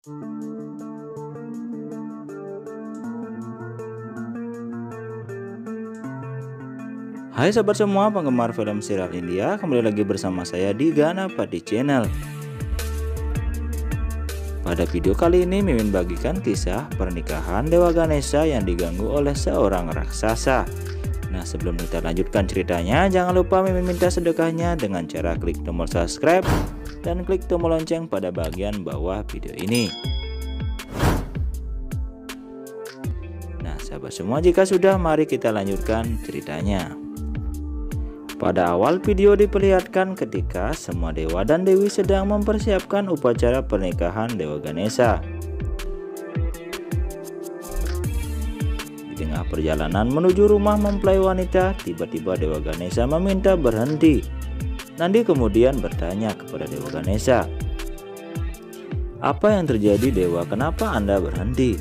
Hai sobat semua penggemar film serial India, kembali lagi bersama saya di Ganapati Channel. Pada video kali ini Mimin bagikan kisah pernikahan Dewa Ganesha yang diganggu oleh seorang raksasa. Nah, sebelum kita lanjutkan ceritanya, jangan lupa Mimin minta sedekahnya dengan cara klik tombol subscribe dan klik tombol lonceng pada bagian bawah video ini. Nah sahabat semua, jika sudah, mari kita lanjutkan ceritanya. Pada awal video diperlihatkan ketika semua dewa dan dewi sedang mempersiapkan upacara pernikahan Dewa Ganesha. Di tengah perjalanan menuju rumah mempelai wanita, tiba-tiba Dewa Ganesha meminta berhenti. Nandi kemudian bertanya kepada Dewa Ganesha, "Apa yang terjadi Dewa? Kenapa Anda berhenti?"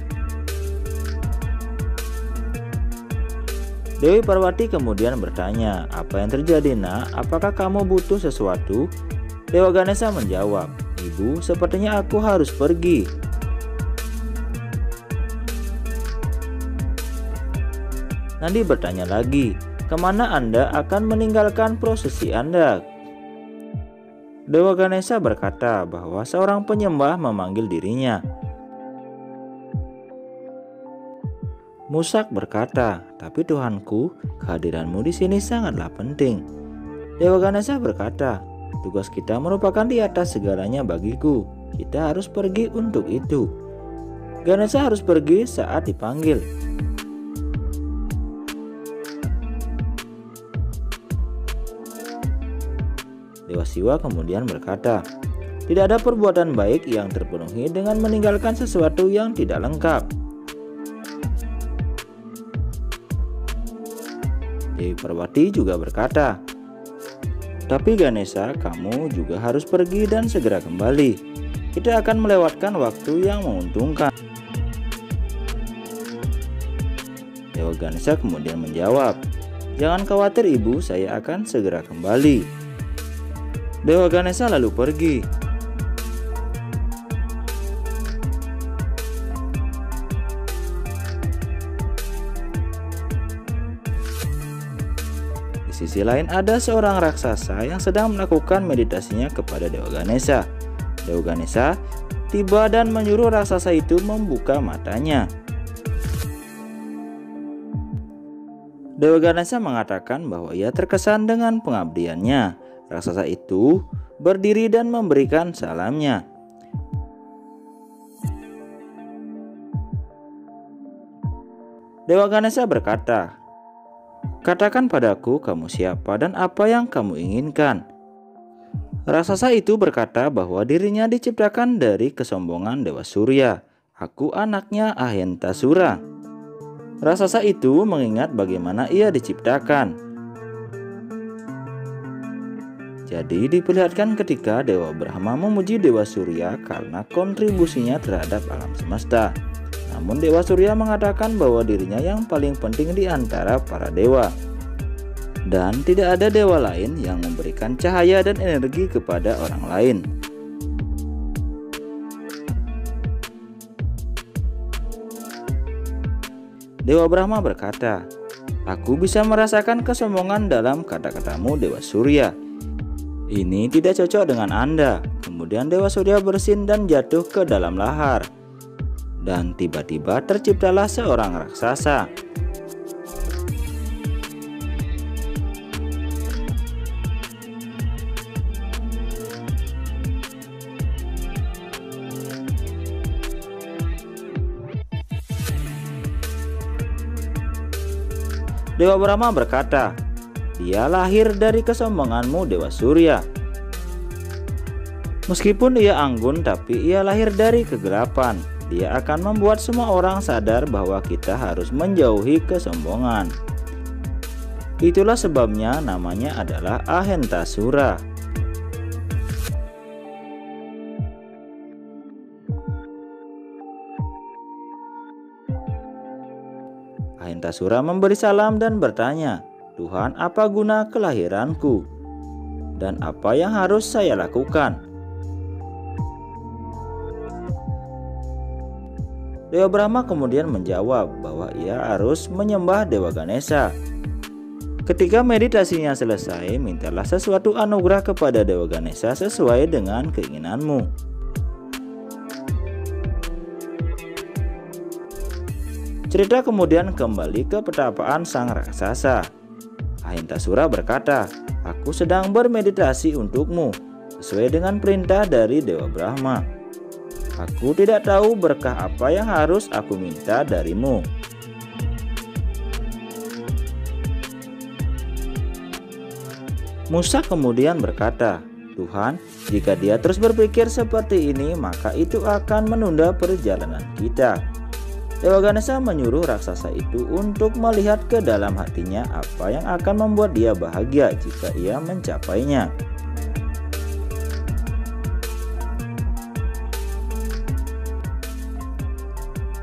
Dewi Parwati kemudian bertanya, "Apa yang terjadi nak? Apakah kamu butuh sesuatu?" Dewa Ganesha menjawab, "Ibu, sepertinya aku harus pergi." Nandi bertanya lagi, "Kemana Anda akan meninggalkan prosesi Anda?" Dewa Ganesha berkata bahwa seorang penyembah memanggil dirinya. Musak berkata, "Tapi Tuhanku, kehadiranmu di sini sangatlah penting." Dewa Ganesha berkata, "Tugas kita merupakan di atas segalanya bagiku. Kita harus pergi untuk itu." Ganesha harus pergi saat dipanggil. Dewa Siwa kemudian berkata, "Tidak ada perbuatan baik yang terpenuhi dengan meninggalkan sesuatu yang tidak lengkap." Dewi Parwati juga berkata, "Tapi Ganesha, kamu juga harus pergi dan segera kembali. Kita akan melewatkan waktu yang menguntungkan." Dewa Ganesha kemudian menjawab, "Jangan khawatir ibu, saya akan segera kembali." Dewa Ganesha lalu pergi. Di sisi lain ada seorang raksasa yang sedang melakukan meditasinya kepada Dewa Ganesha. Dewa Ganesha tiba dan menyuruh raksasa itu membuka matanya. Dewa Ganesha mengatakan bahwa ia terkesan dengan pengabdiannya. Raksasa itu berdiri dan memberikan salamnya. Dewa Ganesha berkata, "Katakan padaku kamu siapa dan apa yang kamu inginkan." Raksasa itu berkata bahwa dirinya diciptakan dari kesombongan Dewa Surya. "Aku anaknya Ahentasura." Raksasa itu mengingat bagaimana ia diciptakan. Jadi diperlihatkan ketika Dewa Brahma memuji Dewa Surya karena kontribusinya terhadap alam semesta. Namun Dewa Surya mengatakan bahwa dirinya yang paling penting di antara para dewa. Dan tidak ada dewa lain yang memberikan cahaya dan energi kepada orang lain. Dewa Brahma berkata, "Aku bisa merasakan kesombongan dalam kata-katamu Dewa Surya. Ini tidak cocok dengan Anda." Kemudian Dewa Surya bersin dan jatuh ke dalam lahar. Dan tiba-tiba terciptalah seorang raksasa. Dewa Brahma berkata, "Dia lahir dari kesombonganmu Dewa Surya. Meskipun ia anggun, tapi ia lahir dari kegelapan. Dia akan membuat semua orang sadar bahwa kita harus menjauhi kesombongan. Itulah sebabnya namanya adalah Ahentasura." Ahentasura memberi salam dan bertanya, "Tuhan, apa guna kelahiranku? Dan apa yang harus saya lakukan?" Dewa Brahma kemudian menjawab bahwa ia harus menyembah Dewa Ganesha. Ketika meditasinya selesai, mintalah sesuatu anugerah kepada Dewa Ganesha sesuai dengan keinginanmu. Cerita kemudian kembali ke petapaan sang raksasa. Ahintasura berkata, "Aku sedang bermeditasi untukmu, sesuai dengan perintah dari Dewa Brahma. Aku tidak tahu berkah apa yang harus aku minta darimu." Musa kemudian berkata, "Tuhan, jika dia terus berpikir seperti ini, maka itu akan menunda perjalanan kita." Dewa Ganesha menyuruh raksasa itu untuk melihat ke dalam hatinya apa yang akan membuat dia bahagia jika ia mencapainya.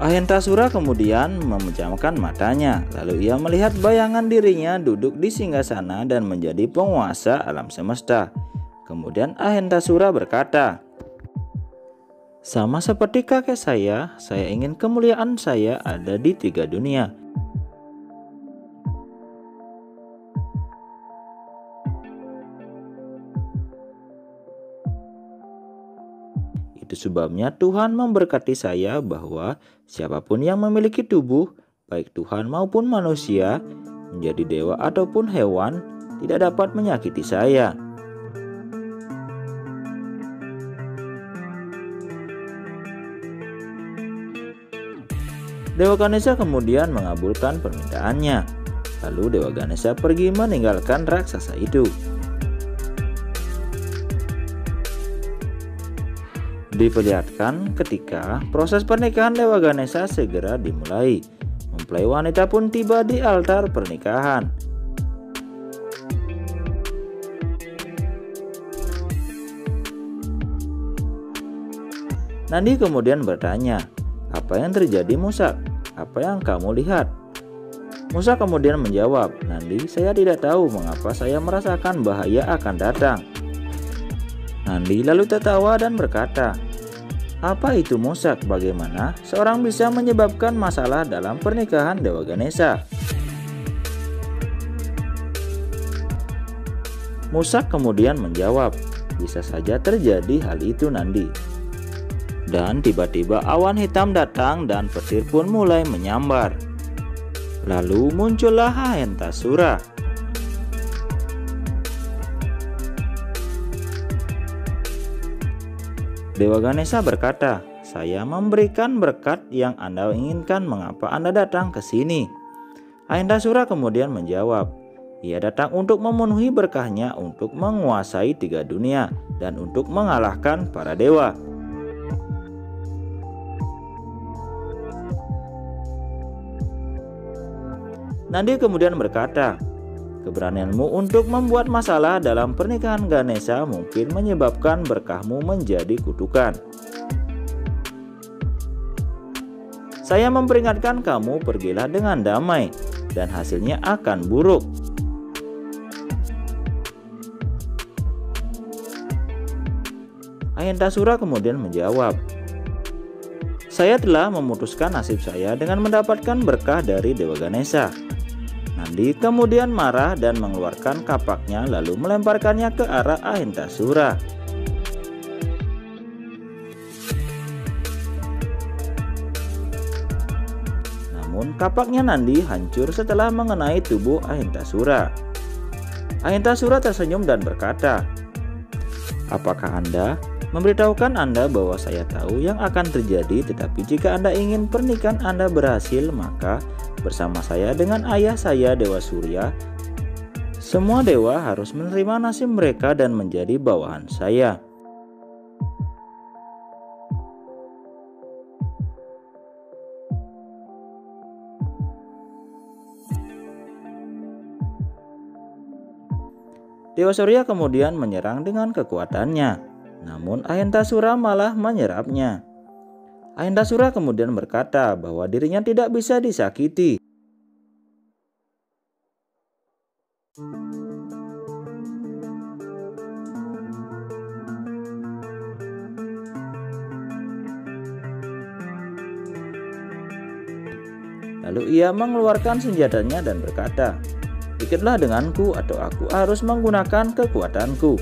Ahintasura kemudian memejamkan matanya, lalu ia melihat bayangan dirinya duduk di singgasana dan menjadi penguasa alam semesta. Kemudian Ahintasura berkata, "Sama seperti kakek saya ingin kemuliaan saya ada di 3 dunia. Itu sebabnya Tuhan memberkati saya bahwa siapapun yang memiliki tubuh, baik Tuhan maupun manusia, menjadi dewa ataupun hewan, tidak dapat menyakiti saya." Dewa Ganesha kemudian mengabulkan permintaannya. Lalu Dewa Ganesha pergi meninggalkan raksasa itu. Diperlihatkan ketika proses pernikahan Dewa Ganesha segera dimulai. Mempelai wanita pun tiba di altar pernikahan. Nandi kemudian bertanya, "Apa yang terjadi, Musa? Apa yang kamu lihat?" Musa kemudian menjawab, "Nandi, saya tidak tahu mengapa saya merasakan bahaya akan datang." Nandi lalu tertawa dan berkata, "Apa itu, Musa? Bagaimana seorang bisa menyebabkan masalah dalam pernikahan Dewa Ganesha?" Musa kemudian menjawab, "Bisa saja terjadi hal itu, Nandi." Dan tiba-tiba awan hitam datang dan petir pun mulai menyambar. Lalu muncullah Ahintasura. Dewa Ganesha berkata, "Saya memberikan berkat yang Anda inginkan, mengapa Anda datang ke sini?" Ahintasura kemudian menjawab, "Ia datang untuk memenuhi berkahnya untuk menguasai 3 dunia dan untuk mengalahkan para dewa." Nandi kemudian berkata, "Keberanianmu untuk membuat masalah dalam pernikahan Ganesha mungkin menyebabkan berkahmu menjadi kutukan. Saya memperingatkan kamu, pergilah dengan damai, dan hasilnya akan buruk." Ahintasura kemudian menjawab, "Saya telah memutuskan nasib saya dengan mendapatkan berkah dari Dewa Ganesha." Nandi kemudian marah dan mengeluarkan kapaknya lalu melemparkannya ke arah Ahintasura. Namun kapaknya Nandi hancur setelah mengenai tubuh Ahintasura. Ahintasura tersenyum dan berkata, "Apakah Anda memberitahukan Anda bahwa saya tahu yang akan terjadi, tetapi jika Anda ingin pernikahan Anda berhasil, maka bersama saya dengan ayah saya Dewa Surya, semua dewa harus menerima nasib mereka dan menjadi bawahan saya." Dewa Surya kemudian menyerang dengan kekuatannya, namun Ahintasura malah menyerapnya. Ahintasura kemudian berkata bahwa dirinya tidak bisa disakiti. Lalu ia mengeluarkan senjatanya dan berkata, "Ikutlah denganku atau aku harus menggunakan kekuatanku."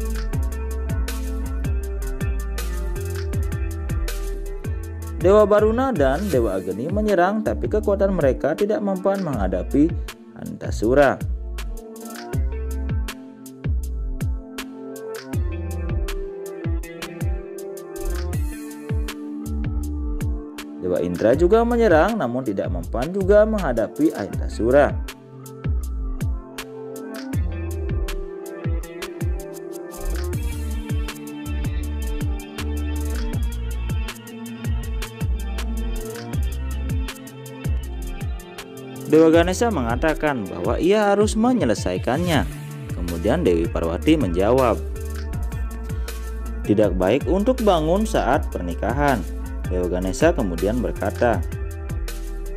Dewa Baruna dan Dewa Agni menyerang, tapi kekuatan mereka tidak mempan menghadapi Antasura. Dewa Indra juga menyerang, namun tidak mempan juga menghadapi Antasura. Dewa Ganesha mengatakan bahwa ia harus menyelesaikannya. Kemudian Dewi Parwati menjawab, "Tidak baik untuk bangun saat pernikahan." Dewa Ganesha kemudian berkata,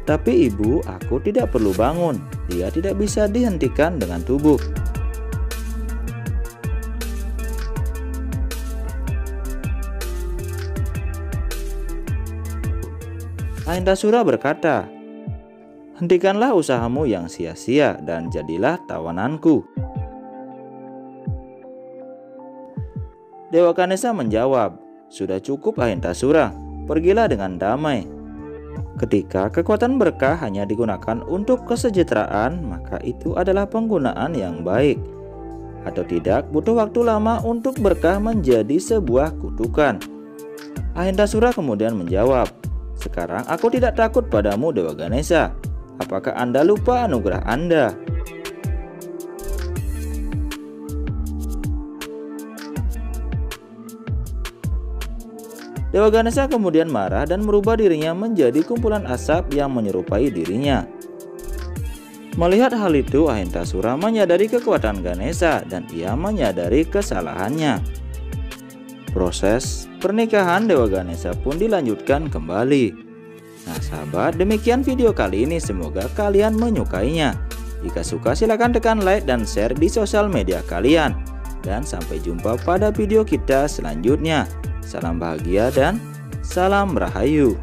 "Tapi ibu, aku tidak perlu bangun. Dia tidak bisa dihentikan dengan tubuh." Antasura berkata, "Hentikanlah usahamu yang sia-sia dan jadilah tawananku." Dewa Ganesha menjawab, "Sudah cukup Antasura, pergilah dengan damai." Ketika kekuatan berkah hanya digunakan untuk kesejahteraan, maka itu adalah penggunaan yang baik. Atau tidak, butuh waktu lama untuk berkah menjadi sebuah kutukan. Antasura kemudian menjawab, "Sekarang aku tidak takut padamu Dewa Ganesha. Apakah Anda lupa anugerah Anda?" Dewa Ganesha kemudian marah dan merubah dirinya menjadi kumpulan asap yang menyerupai dirinya. Melihat hal itu, Antasura menyadari kekuatan Ganesha dan ia menyadari kesalahannya. Proses pernikahan Dewa Ganesha pun dilanjutkan kembali. Nah sahabat, demikian video kali ini, semoga kalian menyukainya. Jika suka silahkan tekan like dan share di sosial media kalian. Dan sampai jumpa pada video kita selanjutnya. Salam bahagia dan salam rahayu.